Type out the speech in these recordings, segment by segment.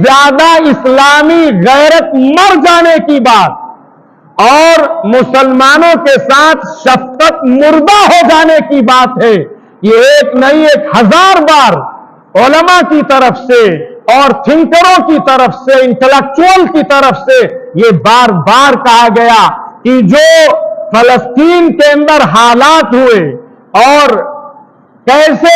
ज्यादा इस्लामी गैरत मर जाने की बात और मुसलमानों के साथ शफकत मुर्दा हो जाने की बात है। ये एक नहीं, 1000 बार उलमा की तरफ से और थिंकरों की तरफ से, इंटेलेक्चुअल की तरफ से ये बार बार कहा गया कि जो फलस्तीन के अंदर हालात हुए और कैसे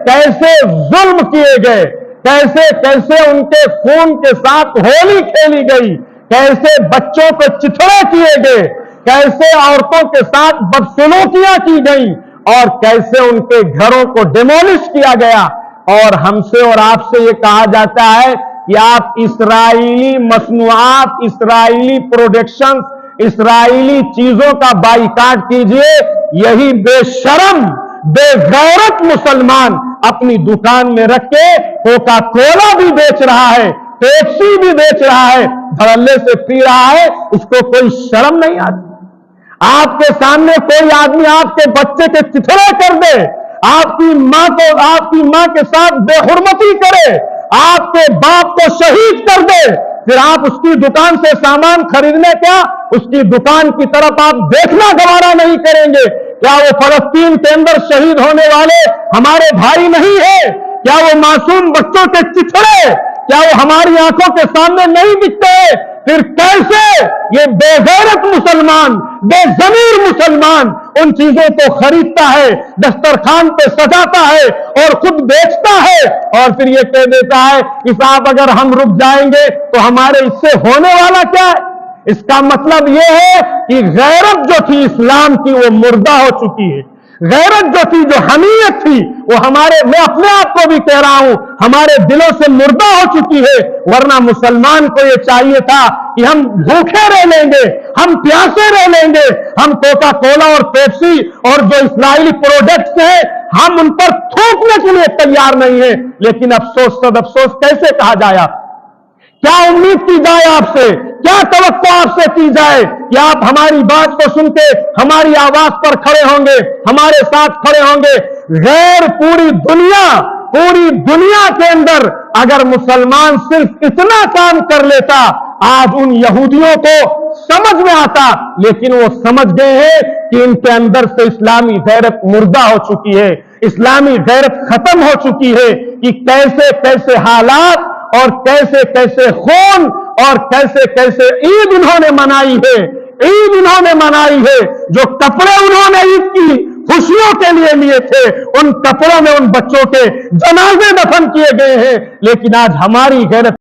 कैसे जुल्म किए गए, कैसे कैसे उनके खून के साथ होली खेली गई, कैसे बच्चों को चिथड़े किए गए, कैसे औरतों के साथ बदसलूकियां की गई और कैसे उनके घरों को डिमोलिश किया गया। और हमसे और आपसे ये कहा जाता है कि आप इस्राइली मसनूआत, इस्राइली प्रोडक्शन, इस्राइली चीजों का बाइकाट कीजिए। यही बेशरम बेगैरत मुसलमान अपनी दुकान में रख के कोका कोला भी बेच रहा है, पेप्सी भी बेच रहा है, धड़ल्ले से पी रहा है, उसको कोई शर्म नहीं आती। आपके सामने कोई आदमी आपके बच्चे के चिथड़े कर दे, आपकी मां के साथ बेहुरमती करे, आपके बाप को शहीद कर दे, फिर आप उसकी दुकान से सामान खरीदने क्या, उसकी दुकान की तरफ आप देखना गवारा नहीं करेंगे। क्या वो फलस्तीन के अंदर शहीद होने वाले हमारे भाई नहीं है? क्या वो मासूम बच्चों के चिथड़े, क्या वो हमारी आंखों के सामने नहीं दिखते? फिर कैसे ये बेगैरत मुसलमान, बेज़मीर मुसलमान उन चीजों को खरीदता है, दस्तरखान पे सजाता है और खुद बेचता है और फिर ये कह देता है कि साहब अगर हम रुक जाएंगे तो हमारे इससे होने वाला क्या है? इसका मतलब यह है कि गैरत जो थी इस्लाम की वो मुर्दा हो चुकी है। गैरत जो थी, जो हमीयत थी, वो मैं अपने आप को भी कह रहा हूं, हमारे दिलों से मुर्दा हो चुकी है। वरना मुसलमान को ये चाहिए था कि हम भूखे रह लेंगे, हम प्यासे रह लेंगे, हम कोका कोला और पेप्सी और जो इस्राइली प्रोडक्ट्स हैं हम उन पर थूकने के लिए तैयार नहीं है। लेकिन अफसोस सद अफसोस कैसे कहा जाए? आप क्या उम्मीद की जाए आपसे, क्या तवक्को आपसे की जाए कि आप हमारी बात को सुन के हमारी आवाज पर खड़े होंगे, हमारे साथ खड़े होंगे? गैर पूरी दुनिया के अंदर अगर मुसलमान सिर्फ इतना काम कर लेता, आज उन यहूदियों को समझ में आता। लेकिन वो समझ गए हैं कि इनके अंदर से इस्लामी गैरत मुर्दा हो चुकी है, इस्लामी गैरत खत्म हो चुकी है कि कैसे कैसे हालात और कैसे कैसे खून और कैसे कैसे ईद इन्होंने मनाई है, ईद इन्होंने मनाई है। जो कपड़े उन्होंने ईद की खुशियों के लिए थे, उन कपड़ों में उन बच्चों के जनाजे दफन किए गए हैं। लेकिन आज हमारी गैरत